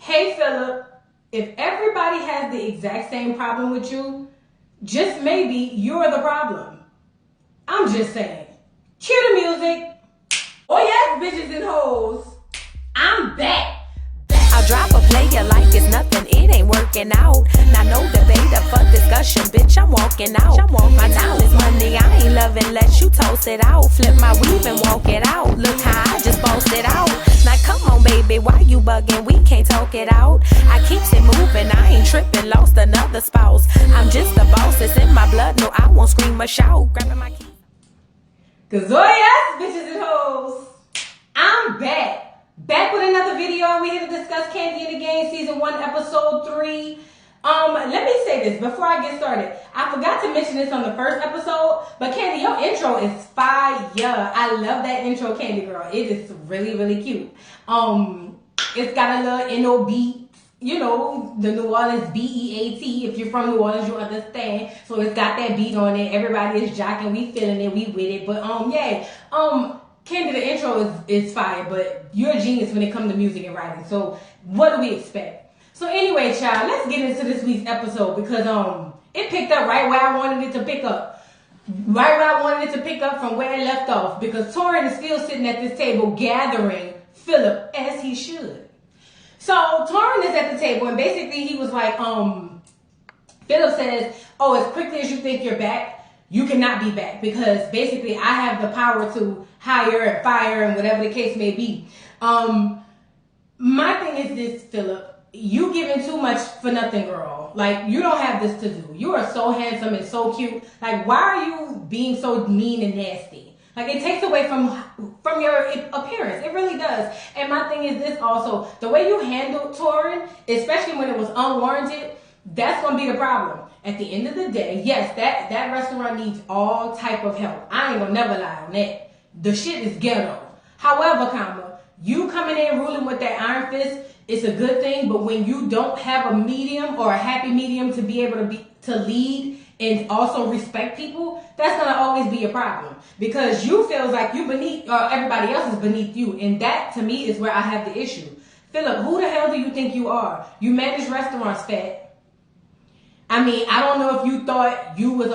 Hey Philip, if everybody has the exact same problem with you, just maybe you're the problem. I'm just saying. Cue the music. Oh yes, bitches and hoes. I'm back. I'll drop a player like it's nothing, it ain't working out. Now no debate or fuck discussion, bitch, I'm walking out. My time is money, I ain't loving, let you toast it out. Flip my weave and walk it out, look how I just bossed it out. Now come on baby, why you bugging, we can't talk it out. I keeps it moving, I ain't tripping, lost another spouse. I'm just a boss, it's in my blood, no I won't scream or shout. Grabbing my keys. Cause oh yes, bitches and hoes, I'm back. Back with another video. We're here to discuss Kandi in the Game Season 1, Episode 3. Let me say this before I get started. I forgot to mention this on the first episode, but Kandi, your intro is fire. I love that intro, Kandi girl. It is really, really cute. It's got a little NO beat, you know, the New Orleans BEAT. If you're from New Orleans, you understand. So it's got that beat on it. Everybody is jocking, we feeling it, we with it. But Kandi, the intro is fire, but you're a genius when it comes to music and writing. So what do we expect? So anyway, child, let's get into this week's episode because it picked up right where I wanted it to pick up. Right where I wanted it to pick up from where it left off. Because Torin is still sitting at this table gathering Philip as he should. So Torin is at the table and basically he was like, Philip says, oh, as quickly as you think you're back, you cannot be back because basically I have the power to hire and fire and whatever the case may be. My thing is this, Philip. You giving too much for nothing, girl. Like, you don't have this to do. You are so handsome and so cute. Like, why are you being so mean and nasty? Like, it takes away from your appearance. It really does. And my thing is this also. The way you handled Torin, especially when it was unwarranted, that's going to be the problem. At the end of the day, yes, that restaurant needs all type of help. I ain't going to never lie on that. The shit is ghetto. However, you coming in ruling with that iron fist, it's a good thing, but when you don't have a medium or a happy medium to be able to lead and also respect people, that's gonna always be a problem because you feel like you beneath or everybody else is beneath you, and that to me is where I have the issue. Philip, who the hell do you think you are? You manage restaurants, fat. I mean, I don't know if you thought you was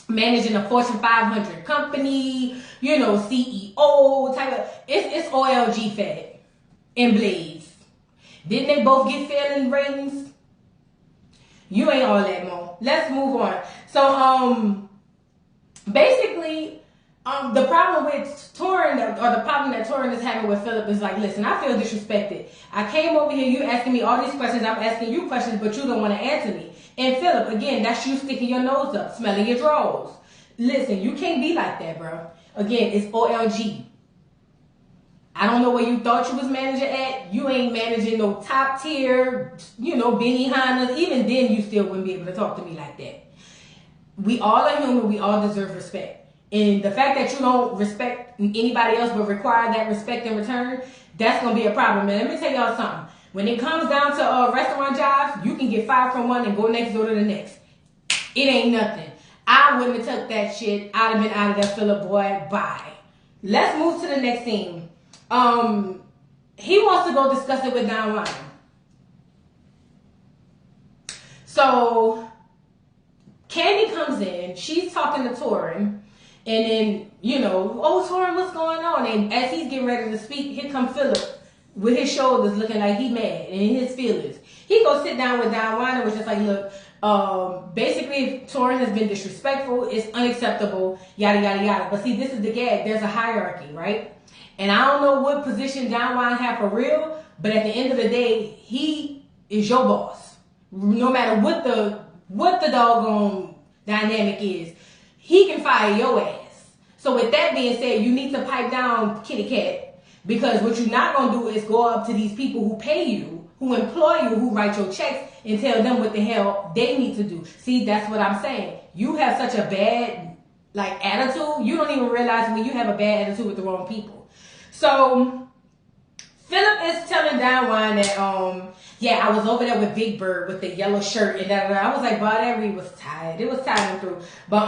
managing a Fortune 500 company, you know, CEO type of. It's OLG fat and Blaze. Didn't they both get failing ratings? You ain't all that, Mo. Let's move on. So, basically, the problem with Torin, or the problem that Torin is having with Philip is like, listen, I feel disrespected. I came over here, you asking me all these questions, I'm asking you questions, but you don't want to answer me. And Philip, again, that's you sticking your nose up, smelling your drawers. Listen, you can't be like that, bro. Again, it's OLG. I don't know where you thought you was manager at. You ain't managing no top tier, you know, Benihana's. Even then, you still wouldn't be able to talk to me like that. We all are human. We all deserve respect. And the fact that you don't respect anybody else but require that respect in return, that's going to be a problem. And let me tell y'all something. When it comes down to restaurant jobs, you can get fired from one and go next door to the next. It ain't nothing. I wouldn't have took that shit. I'd have been out of that Philip boy. Bye. Let's move to the next scene. He wants to go discuss it with Don Juan. So Kandi comes in, she's talking to Torin, and then, you know, oh Torin, what's going on? And as he's getting ready to speak, here comes Philip with his shoulders looking like he mad and in his feelings. He goes sit down with Don Juan and was just like, look, basically if Torin has been disrespectful, it's unacceptable, yada yada yada. But see, this is the gag, there's a hierarchy, right? And I don't know what position Don Juan have for real, but at the end of the day, he is your boss. No matter what the doggone dynamic is, he can fire your ass. So with that being said, you need to pipe down, kitty cat, because what you're not going to do is go up to these people who pay you, who employ you, who write your checks, and tell them what the hell they need to do. See, that's what I'm saying. You have such a bad, attitude. You don't even realize when you have a bad attitude with the wrong people. So Philip is telling Don Juan that, yeah, I was over there with Big Bird with the yellow shirt and that. I was like, but that read was tired. It was tiring through. But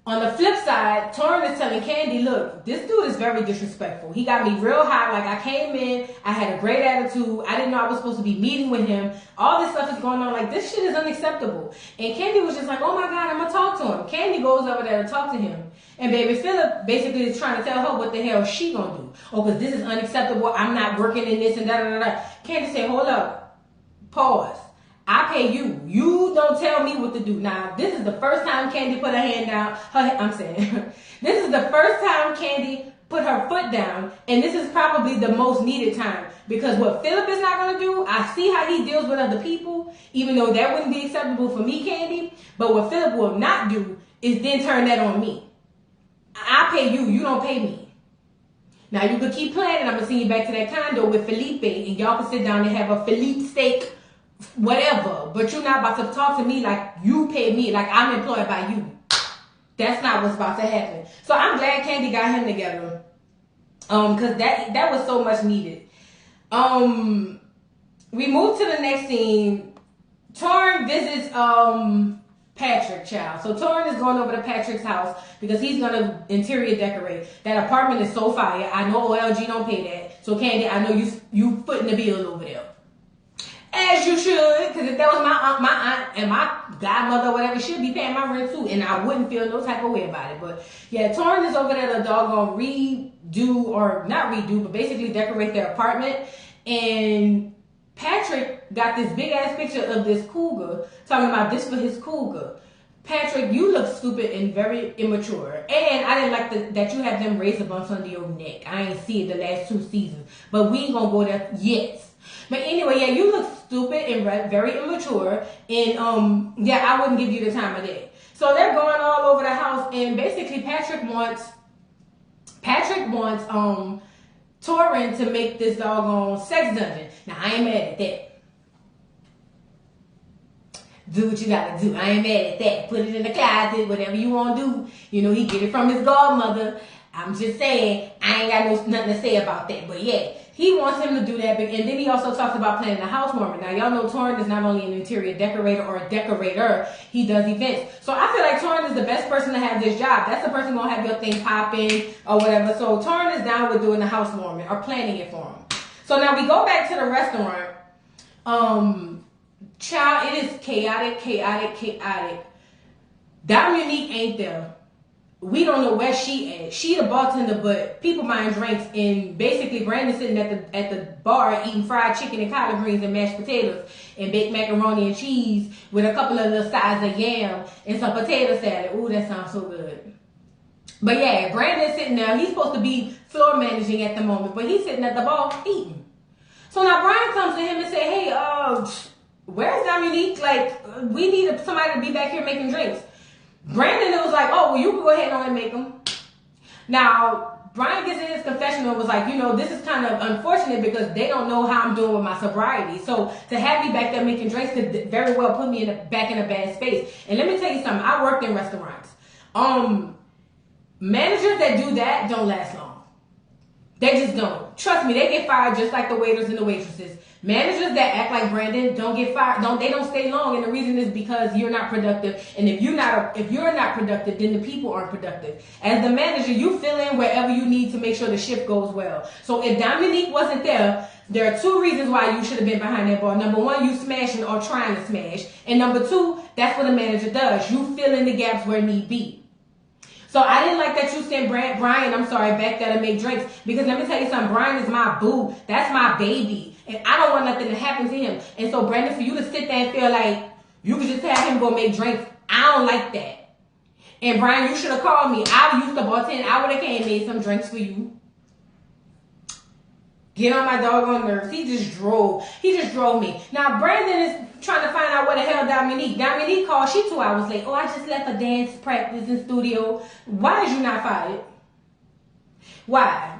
On the flip side, Torrin is telling Kandi, look, this dude is very disrespectful. He got me real hot. Like, I came in, I had a great attitude. I didn't know I was supposed to be meeting with him. All this stuff is going on. Like, this shit is unacceptable. And Kandi was just like, oh my God, I'm going to talk to him. Kandi goes over there to talk to him. And baby Phillip basically is trying to tell her what the hell she going to do. Oh, because this is unacceptable. I'm not working in this and da-da-da-da. Kandi said, hold up. Pause. I pay you. You don't tell me what to do. Now, this is the first time Kandi put her hand down. This is the first time Kandi put her foot down, and this is probably the most needed time. Because what Phillip is not going to do, I see how he deals with other people, even though that wouldn't be acceptable for me, Kandi. But what Phillip will not do is then turn that on me. I pay you. You don't pay me. Now, you could keep planning. I'm going to send you back to that condo with Felipe, and y'all can sit down and have a Felipe steak, whatever, but you're not about to talk to me like you pay me, like I'm employed by you. That's not what's about to happen. So I'm glad Kandi got him together, because that was so much needed. We move to the next scene. Torrin visits Patrick, child. So Torrin is going over to Patrick's house because he's gonna interior decorate. That apartment is so fire. I know OLG don't pay that. So Kandi, I know you footing the bill over there. As you should, because if that was my aunt and my godmother or whatever, she'd be paying my rent too, and I wouldn't feel no type of way about it. But yeah, Torrin is over there to doggone redo, or not redo, but basically decorate their apartment. And Patrick got this big ass picture of this cougar, talking about this for his cougar. Patrick, you look stupid and very immature. And I didn't like that you have them razor bumps under your neck. I ain't see it the last 2 seasons, but we ain't gonna go there yet. But anyway, yeah, you look stupid and very immature, and yeah, I wouldn't give you the time of day. So they're going all over the house, and basically Patrick wants Torrin to make this doggone sex dungeon. Now I ain't mad at that. Do what you gotta do. I ain't mad at that. Put it in the closet, whatever you want to do. You know, he get it from his godmother. I'm just saying, I ain't got nothing to say about that. But yeah, he wants him to do that. And then he also talks about planning a housewarming. Now, y'all know Torrin is not only an interior decorator or a decorator, he does events. So I feel like Torrin is the best person to have this job. That's the person going to have your thing popping or whatever. So Torrin is down with doing the housewarming or planning it for him. So now we go back to the restaurant. Child, it is chaotic. Dominique ain't there. We don't know where she at. She the bartender, but people buying drinks, and basically Brandon sitting at the bar eating fried chicken and collard greens and mashed potatoes and baked macaroni and cheese with a couple of little sides of yam and some potato salad. Ooh, that sounds so good. But yeah, Brandon's sitting there. He's supposed to be floor managing at the moment, but he's sitting at the bar eating. So now Brian comes to him and say, hey, where's Dominique? Like, we need somebody to be back here making drinks. Brandon was like, oh, well, you can go ahead and make them. Now, Brian gets in his confessional and was like, you know, this is kind of unfortunate because they don't know how I'm doing with my sobriety. So to have me back there making drinks could very well put me back in a bad space. And let me tell you something. I worked in restaurants. Managers that do that don't last long. They just don't. Trust me, they get fired just like the waiters and the waitresses. Managers that act like Brandon don't get fired. They don't stay long, and the reason is because you're not productive. And if you're not productive, then the people aren't productive. As the manager, you fill in wherever you need to make sure the shift goes well. So if Dominique wasn't there, there are 2 reasons why you should have been behind that bar. Number 1, you smashing or trying to smash, and number 2, that's what a manager does. You fill in the gaps where need be. So I didn't like that you sent Brian, back there to make drinks. Because let me tell you something, Brian is my boo. That's my baby. And I don't want nothing to happen to him. And so, Brandon, for you to sit there and feel like you could just have him go make drinks, I don't like that. And Brian, you should have called me. I used to bartend. I would have came and made some drinks for you. Get on my doggone nerves. He just drove me. Now, Brandon is trying to find out where the hell Dominique. Dominique called. She 2 hours late. Oh, I just left a dance practice in studio. Why is you not fired? Why?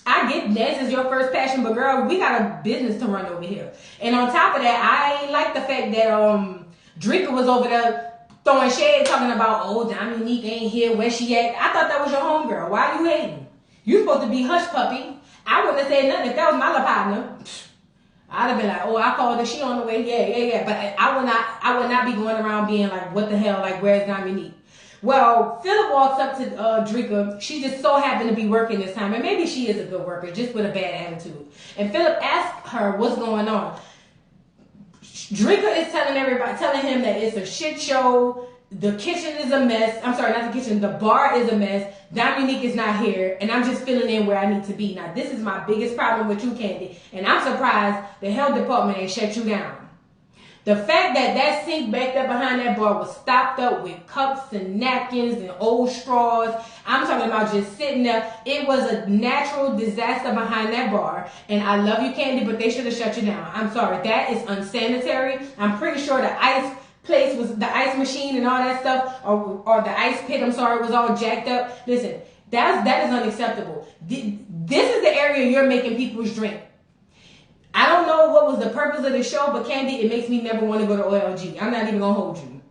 I get dance is your first passion, but girl, we got a business to run over here. And on top of that, I ain't like the fact that Drika was over there throwing shade, talking about, oh, Dominique ain't here, where she at? I thought that was your homegirl. Why are you hating? You supposed to be hush puppy. I wouldn't have said nothing if that was my little partner. I'd have been like, oh, I called her, she on the way, yeah. But I would not be going around being like, what the hell, like, where's Dominique? Well, Philip walks up to Drika. She just so happened to be working this time, and maybe she is a good worker, just with a bad attitude. And Philip asks her what's going on. Drika is telling him that it's a shit show. The kitchen is a mess. I'm sorry, not the kitchen. The bar is a mess. Dominique is not here, and I'm just filling in where I need to be. Now, this is my biggest problem with you, Kandi, and I'm surprised the health department ain't shut you down. The fact that sink backed up behind that bar was stopped up with cups and napkins and old straws. I'm talking about just sitting there. It was a natural disaster behind that bar. And I love you, Kandi, but they should have shut you down. I'm sorry. That is unsanitary. I'm pretty sure the ice place was, the ice machine and all that stuff, or the ice pit, I'm sorry, was all jacked up. Listen, that is unacceptable. This is the area you're making people's drink. I don't know what was the purpose of the show, but Kandi, it makes me never want to go to OLG. I'm not even going to hold you.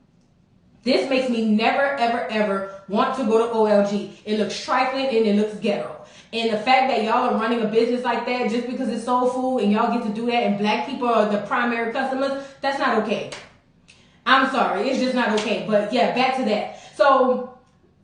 This makes me never, ever, ever want to go to OLG. It looks trifling and it looks ghetto. And the fact that y'all are running a business like that just because it's soul food and y'all get to do that and black people are the primary customers, that's not okay. I'm sorry. It's just not okay. But yeah, back to that. So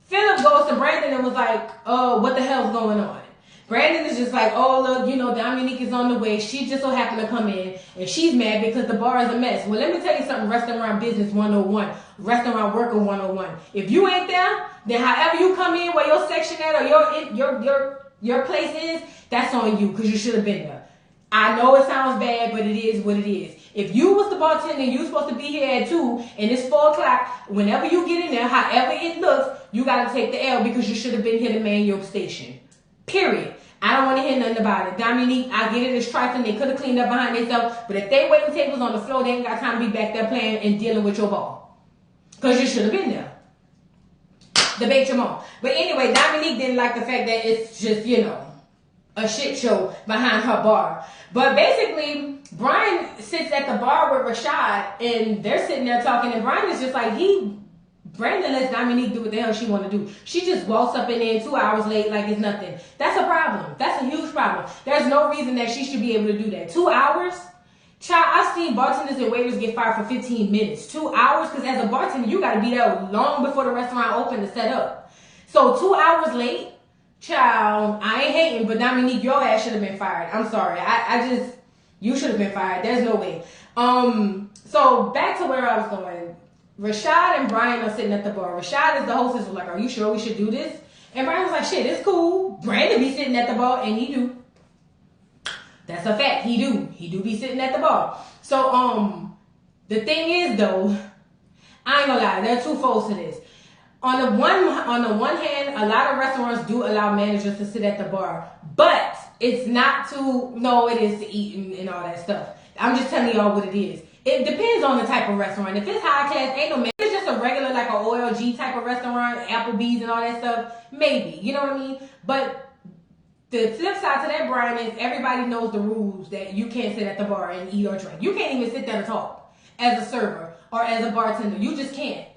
Philip goes to Brandon and was like, what the hell's going on? Brandon is just like, oh, look, Dominique is on the way. She just so happened to come in, and she's mad because the bar is a mess. Well, let me tell you something, Restaurant Business 101, Restaurant Worker 101. If you ain't there, then however you come in, where your section at or your place is, that's on you because you should have been there. I know it sounds bad, but it is what it is. If you was the bartender and you supposed to be here at 2 and it's 4 o'clock, whenever you get in there, however it looks, you got to take the L because you should have been here to man your station. Period. I don't want to hear nothing about it. Dominique, I get it, it's trifling. They could have cleaned up behind themselves. But if they waiting tables on the floor, they ain't got time to be back there playing and dealing with your ball. Because you should have been there. Debate your mom. But anyway, Dominique didn't like the fact that it's just, a shit show behind her bar. But basically, Brian sits at the bar with Rashad, and they're sitting there talking, and Brian is just like, Brandon lets Dominique do what the hell she want to do. She just walks up in there 2 hours late like it's nothing. That's a problem. That's a huge problem. There's no reason that she should be able to do that. 2 hours? Child, I've seen bartenders and waiters get fired for 15 minutes. 2 hours? Because as a bartender, you got to be there long before the restaurant open to set up. So 2 hours late? Child, I ain't hating, but Dominique, your ass should have been fired. I'm sorry. You should have been fired. There's no way. So back to where I was going. Rashad and Brian are sitting at the bar. Rashad is the hostess, was like, are you sure we should do this? And Brian was like, shit, it's cool. Brandon be sitting at the bar, and he do. That's a fact. He do be sitting at the bar. So, the thing is, though, I ain't gonna lie, there are two folds to this. On the one hand, a lot of restaurants do allow managers to sit at the bar, but it's not to, no, it is to eat and all that stuff. I'm just telling y'all what it is. It depends on the type of restaurant. If it's high class, ain't no man. If it's just a regular, like an OLG type of restaurant, Applebee's and all that stuff, maybe. You know what I mean? But the flip side to that, Brian, is everybody knows the rules that you can't sit at the bar and eat or drink. You can't even sit there to talk as a server or as a bartender. You just can't.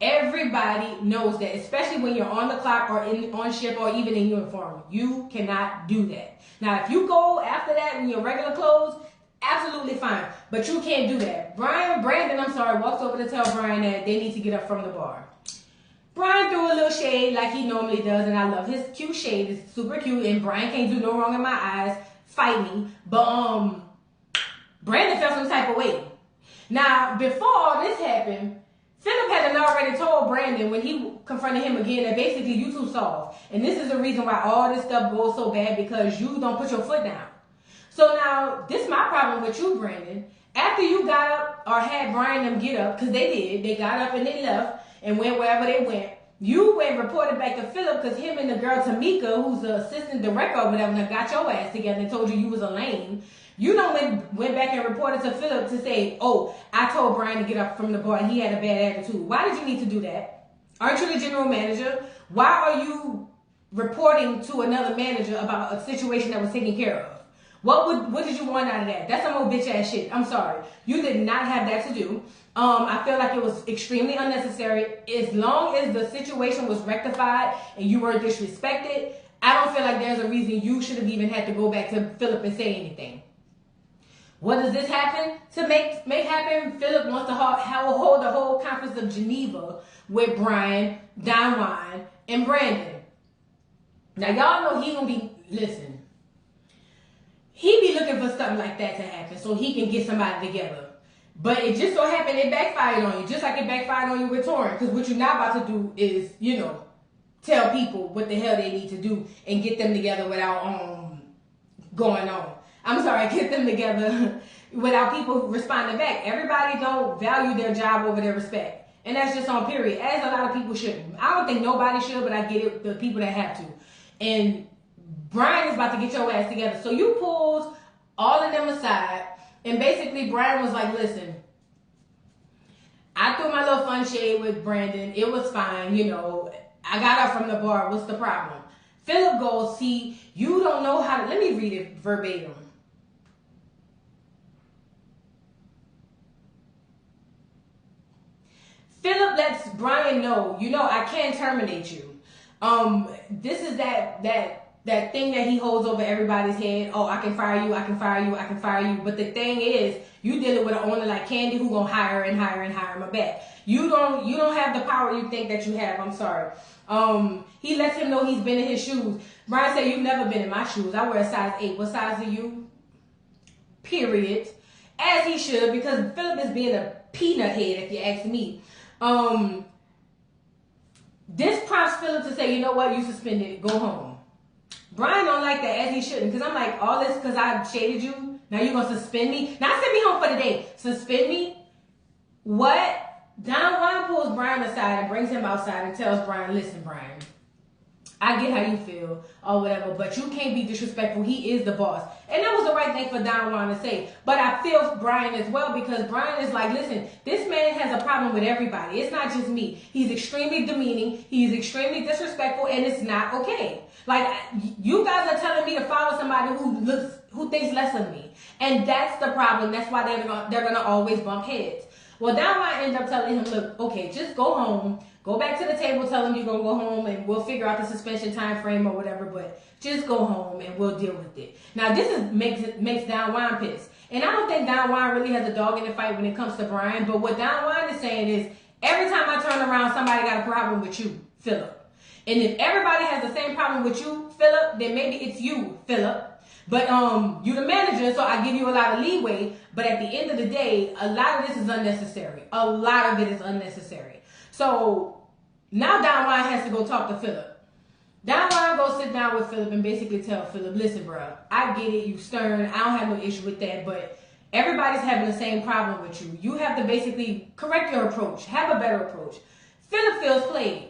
Everybody knows that, especially when you're on the clock or on shift or even in uniform. You cannot do that. Now, if you go after that in your regular clothes, absolutely fine. But you can't do that. Brandon, walks over to tell Brian that they need to get up from the bar. Brian threw a little shade like he normally does, and I love his cute shade. It's super cute, and Brian can't do no wrong in my eyes. Fight me. But Brandon felt some type of way. Now, before all this happened, Philip had already told Brandon when he confronted him again that basically you two soft. And this is the reason why all this stuff goes so bad, because you don't put your foot down. So now, this is my problem with you, Brandon. After you got up or had Brian them get up, because they did, they got up and they left and went wherever they went. You went and reported back to Philip because him and the girl Tamika, who's the assistant director or whatever, got your ass together and told you was a lame. You went back and reported to Philip to say, oh, I told Brian to get up from the bar and he had a bad attitude. Why did you need to do that? Aren't you the general manager? Why are you reporting to another manager about a situation that was taken care of? What did you want out of that? That's some old bitch ass shit. I'm sorry. You did not have that to do. I feel like it was extremely unnecessary. As long as the situation was rectified and you were disrespected, I don't feel like there's a reason you should have even had to go back to Philip and say anything. What does this happen? To make happen, Philip wants to hold the whole conference of Geneva with Brian, Don Juan, and Brandon. Now y'all know he gonna be, listen, he be looking for something like that to happen so he can get somebody together. But it just so happened it backfired on you, just like it backfired on you with Torrin. Because what you're not about to do is, tell people what the hell they need to do and get them together without going on. I'm sorry, get them together without people responding back. Everybody don't value their job over their respect. And that's just on period, as a lot of people shouldn't. I don't think nobody should, but I get it, the people that have to. And Brian is about to get your ass together. So you pulled all of them aside, and basically Brian was like, listen, I threw my little fun shade with Brandon. It was fine, I got up from the bar. What's the problem? Philip goes, see, you don't know how to, let me read it verbatim. Philip lets Brian know, I can't terminate you. This is that thing that he holds over everybody's head. Oh, I can fire you, I can fire you, I can fire you. But the thing is, you dealing with an owner like Kandi who gonna hire and hire and hire him back. You don't have the power you think that you have. I'm sorry. He lets him know he's been in his shoes. Brian said, you've never been in my shoes. I wear a size 8. What size are you? Period. As he should, because Philip is being a peanut head, if you ask me. This prompts Philip to say, you know what, you suspended, go home. Brian don't like that, as he shouldn't, because I'm like, all this because I shaded you, now you're going to suspend me? Now send me home for the day. Suspend me? What? Don Juan pulls Brian aside and brings him outside and tells Brian, listen, Brian, I get how you feel or whatever, but you can't be disrespectful. He is the boss. And that was the right thing for Don Juan to say. But I feel Brian as well, because Brian is like, listen, this man has a problem with everybody. It's not just me. He's extremely demeaning. He's extremely disrespectful, and it's not okay. Like, you guys are telling me to follow somebody who thinks less of me. And that's the problem. That's why they're gonna always bump heads. Well, Don Juan ended up telling him, look, okay, just go home. Go back to the table, tell him you're going to go home, and we'll figure out the suspension time frame or whatever, but just go home and we'll deal with it. Now, this makes Don Juan pissed. And I don't think Don Juan really has a dog in the fight when it comes to Brian, but what Don Juan is saying is, every time I turn around, somebody got a problem with you, Philip. And if everybody has the same problem with you, Philip, then maybe it's you, Philip. But you're the manager, so I give you a lot of leeway. But at the end of the day, a lot of this is unnecessary. A lot of it is unnecessary. So now Don Juan has to go talk to Philip. Don Juan goes sit down with Philip and basically tell Philip, listen, bro, I get it, you stern, I don't have no issue with that, but everybody's having the same problem with you. You have to basically correct your approach, have a better approach. Philip feels played.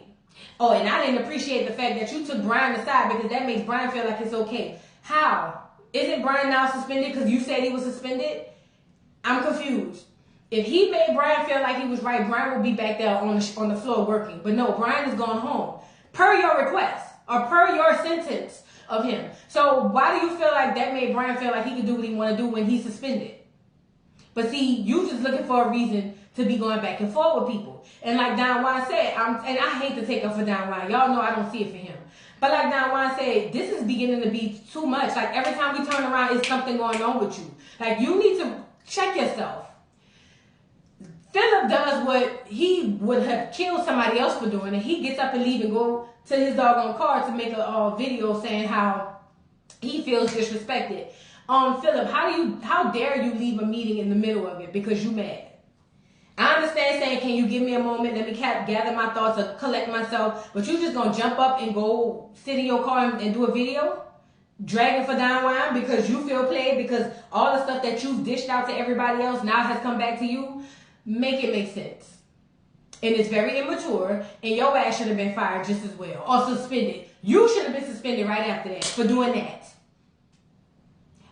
Oh, and I didn't appreciate the fact that you took Brian aside, because that makes Brian feel like it's okay. How? Isn't Brian now suspended because you said he was suspended? I'm confused. If he made Brian feel like he was right, Brian will be back there on the floor working. But no, Brian is going home. Per your request, or per your sentence of him. So why do you feel like that made Brian feel like he could do what he want to do when he's suspended? But see, you just looking for a reason to be going back and forth with people. And like Don Juan said, and I hate to take up for Don Juan. Y'all know I don't see it for him. But like Don Juan said, this is beginning to be too much. Like every time we turn around, it's something going on with you. Like you need to check yourself. Philip does what he would have killed somebody else for doing, and he gets up and leave and go to his doggone car to make a video saying how he feels disrespected. Philip, how dare you leave a meeting in the middle of it because you mad? I understand saying, can you give me a moment? Let me gather my thoughts or collect myself. But you just gonna jump up and go sit in your car and do a video? Dragging for Don Juan because you feel played, because all the stuff that you've dished out to everybody else now has come back to you? Make it make sense. And it's very immature, and your ass should have been fired just as well, or suspended. You should have been suspended right after that for doing that.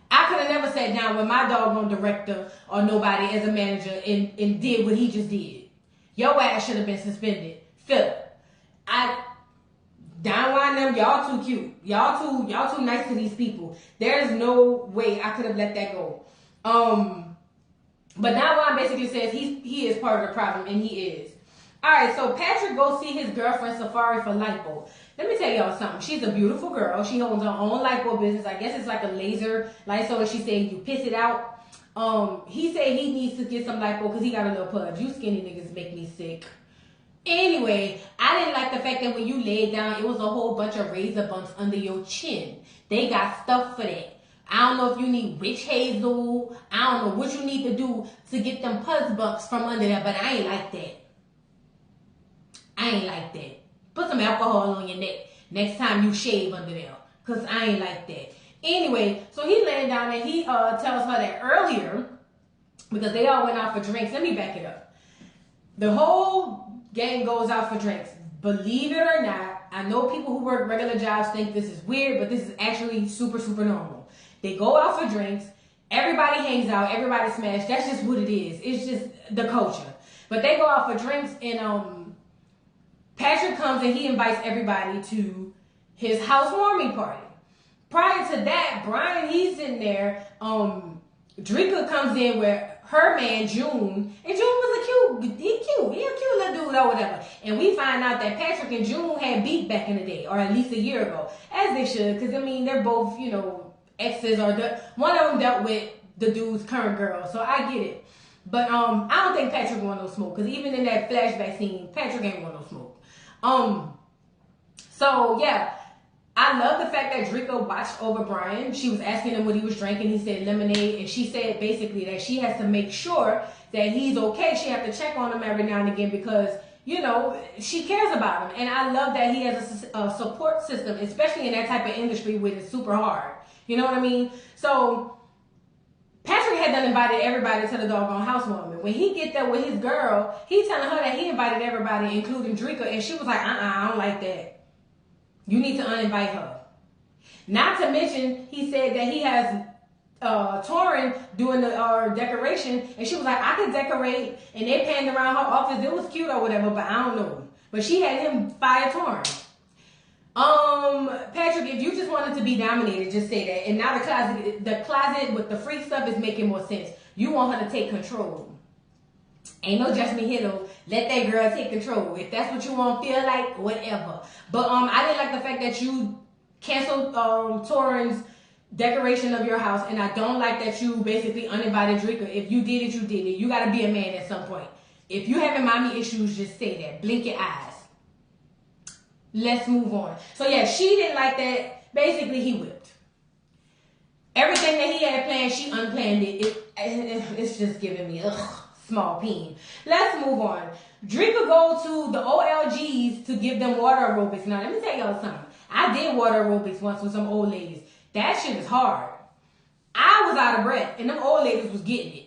I could have never sat down with my doggone director or nobody as a manager and did what he just did. Your ass should have been suspended. Philip, Don Juan them, y'all too cute. Y'all too nice to these people. There's no way I could have let that go. But Don Juan basically says he is part of the problem, and he is. Alright, so Patrick goes see his girlfriend Safari for lipo. Let me tell y'all something. She's a beautiful girl. She owns her own lipo business. I guess it's like a laser lipo, and she said you piss it out. He said he needs to get some lipo because he got a little pudge. You skinny niggas make me sick. Anyway, I didn't like the fact that when you laid down, it was a whole bunch of razor bumps under your chin. They got stuff for that. I don't know if you need witch hazel. I don't know what you need to do to get them pudge bumps from under there, but I ain't like that. I ain't like that. Put some alcohol on your neck next time you shave under there, because I ain't like that. Anyway, so he laying down and he tells her that earlier, because they all went out for drinks. Let me back it up. The whole gang goes out for drinks. Believe it or not, I know people who work regular jobs think this is weird, but this is actually super, super normal. They go out for drinks. Everybody hangs out. Everybody smash. That's just what it is. It's just the culture. But they go out for drinks, and Patrick comes and he invites everybody to his housewarming party. Prior to that, Brian, he's in there. Drika comes in with her man, June. And June was a cute little dude or whatever. And we find out that Patrick and June had beef back in the day, or at least a year ago. As they should, because, I mean, they're both, exes, or one of them dealt with the dude's current girl. So I get it. But I don't think Patrick want no smoke, because even in that flashback scene, Patrick ain't want no smoke. So, yeah. I love the fact that Drika watched over Brian. She was asking him what he was drinking. He said lemonade. And she said basically that she has to make sure that he's okay. She has to check on him every now and again because, she cares about him. And I love that he has a support system, especially in that type of industry where it's super hard. You know what I mean? So Patrick had done invited everybody to the doggone housewarming. When he get there with his girl, he telling her that he invited everybody, including Drika. And she was like, I don't like that. You need to uninvite her. Not to mention, he said that he has Torrin doing the decoration, and she was like, I could decorate, and they panned around her office. It was cute or whatever, but I don't know. But she had him fire Torrin. Patrick, if you just wanted to be dominated, just say that. And now the closet with the freak stuff is making more sense. You want her to take control. Ain't no judgment here though. Let that girl take control. If that's what you want to feel like, whatever. But I didn't like the fact that you canceled Torrin's decoration of your house, and I don't like that you basically uninvited Drika. If you did it, you did it. You gotta be a man at some point. If you having mommy issues, just say that. Blink your eyes. Let's move on. So yeah, she didn't like that. Basically, he whipped. Everything that he had planned, she unplanned it. It's just giving me small pain. Let's move on. Drika go to the OLGs to give them water aerobics. Now, let me tell y'all something. I did water aerobics once with some old ladies. That shit is hard. I was out of breath, and them old ladies was getting it.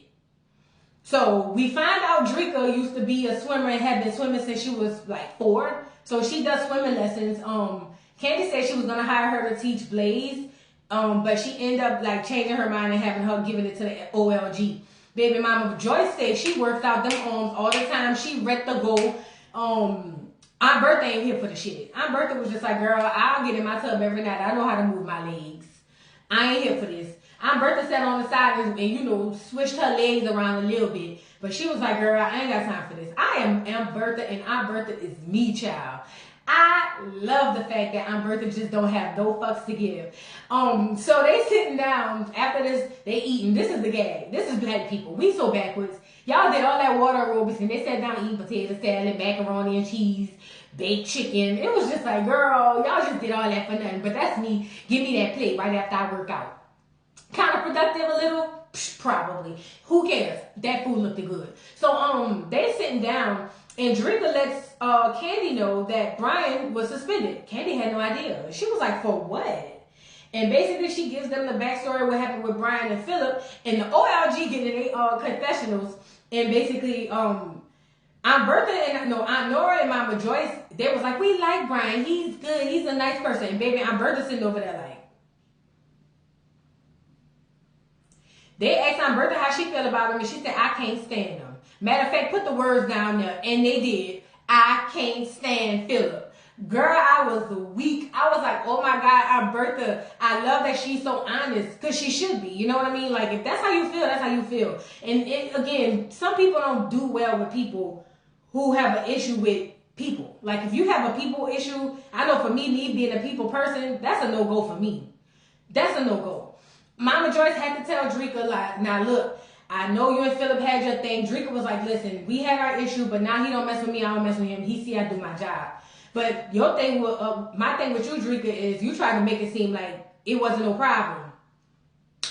So, we find out Drika used to be a swimmer and had been swimming since she was like 4. So, she does swimming lessons. Kandi said she was going to hire her to teach Blaze, but she ended up like changing her mind and having her giving it to the OLG. Baby mama Joyce said she works out them arms all the time. She read the go. Aunt Bertha ain't here for the shit. Aunt Bertha was just like, girl, I'll get in my tub every night. I know how to move my legs. I ain't here for this. Aunt Bertha sat on the side and switched her legs around a little bit. But she was like, girl, I ain't got time for this. I am Aunt Bertha, and Aunt Bertha is me, child. I love the fact that Aunt Bertha just don't have no fucks to give. So they sitting down after this, they eating. This is the gag. This is black people. We so backwards. Y'all did all that water aerobics and they sat down eating potato salad, macaroni and cheese, baked chicken. It was just like, girl, y'all just did all that for nothing. But that's me. Give me that plate right after I work out. Counterproductive a little? Psh, probably. Who cares? That food looked good. So they sitting down. And Drika lets Kandi know that Brian was suspended. Kandi had no idea. She was like, for what? And basically, she gives them the backstory of what happened with Brian and Philip. And the OLG get in their confessionals. And basically, Aunt Nora and Mama Joyce, they was like, we like Brian. He's good. He's a nice person. And baby, Aunt Bertha sitting over there like. They asked Aunt Bertha how she felt about him. And she said, I can't stand him. Matter of fact, put the words down there, and they did. I can't stand Philip. Girl, I was weak. I was like, oh my God, Aunt Bertha, I love that she's so honest, because she should be. You know what I mean? Like, if that's how you feel, that's how you feel. And again, some people don't do well with people who have an issue with people. Like, if you have a people issue, I know for me being a people person, that's a no-go for me. That's a no-go. Mama Joyce had to tell Drika, like, now look, I know you and Philip had your thing. Drika was like, listen, we had our issue, but now he don't mess with me, I don't mess with him. He see I do my job. But your thing with, my thing with you, Drika, is you tried to make it seem like it wasn't no problem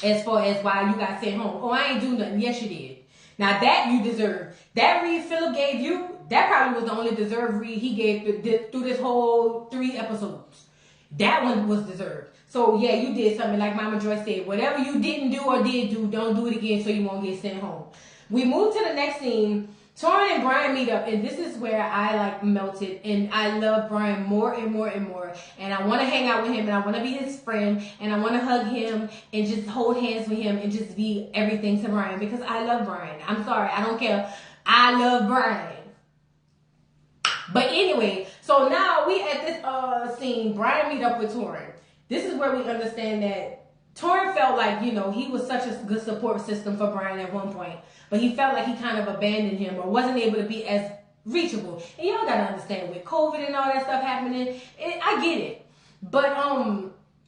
as far as why you got sent home. Oh, I ain't do nothing. Yes, you did. Now that you deserve. That read Philip gave you, that probably was the only deserved read he gave through this whole 3 episodes. That one was deserved. So yeah, you did something like Mama Joy said. Whatever you didn't do or did do, don't do it again so you won't get sent home. We move to the next scene. Torin and Brian meet up, and this is where I like melted, and I love Brian more and more and more, and I want to hang out with him, and I want to be his friend, and I want to hug him and just hold hands with him and just be everything to Brian, because I love Brian. I'm sorry, I don't care. I love Brian. But anyway, so now we at this scene, Brian meet up with Torin. This is where we understand that Torin felt like, you know, he was such a good support system for Brian at one point, but he felt like he kind of abandoned him or wasn't able to be as reachable. And y'all gotta understand, with COVID and all that stuff happening, I get it. But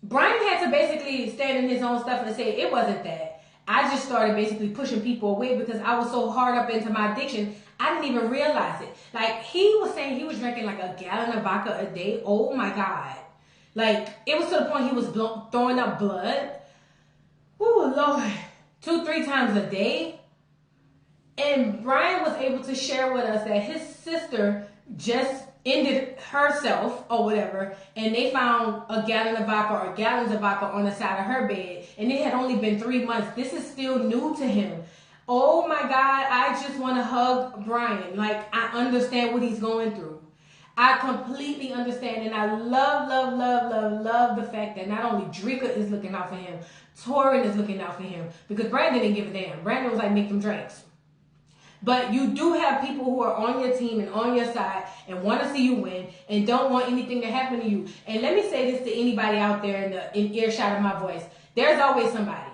Brian had to basically stand in his own stuff and say, it wasn't that. I just started basically pushing people away because I was so hard up into my addiction, I didn't even realize it. Like, he was saying he was drinking like a gallon of vodka a day. Oh my God. Like, it was to the point he was throwing up blood. Oh, Lord. 2-3 times a day. And Brian was able to share with us that his sister just ended herself or whatever, and they found a gallon of vodka or gallons of vodka on the side of her bed, and it had only been 3 months. This is still new to him. Oh my God, I just want to hug Brian. Like, I understand what he's going through. I completely understand, and I love the fact that not only Drika is looking out for him, Torin is looking out for him, because Brandon didn't give a damn. Brandon was like, make them drinks. But you do have people who are on your team and on your side and want to see you win and don't want anything to happen to you. And let me say this to anybody out there in earshot of my voice. There's always somebody.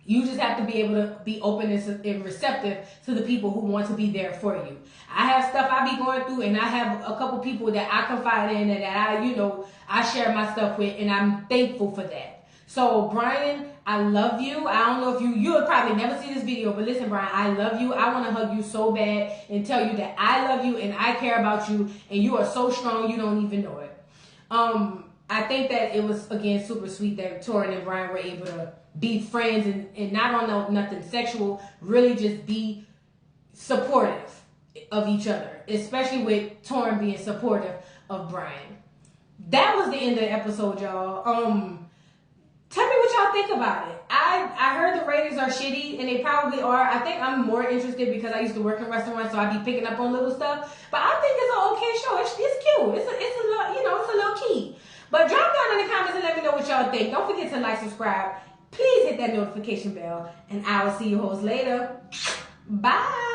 You just have to be able to be open and receptive to the people who want to be there for you. I have stuff I be going through, and I have a couple people that I confide in and that I share my stuff with, and I'm thankful for that. So Brian, I love you. I don't know if you would probably never see this video, but listen, Brian, I love you. I want to hug you so bad and tell you that I love you and I care about you, and you are so strong you don't even know it. I think that it was, again, super sweet that Torin and Brian were able to be friends and not on nothing sexual, really just be supportive of each other, especially with Torin being supportive of Brian. That was the end of the episode, y'all. Tell me what y'all think about it. I heard the ratings are shitty, and they probably are. I think I'm more interested because I used to work in restaurants, so I be picking up on little stuff. But I think it's an okay show. It's cute. It's a little, it's a little key. But drop down in the comments and let me know what y'all think. Don't forget to like, subscribe. Please hit that notification bell, and I will see you hoes later. Bye.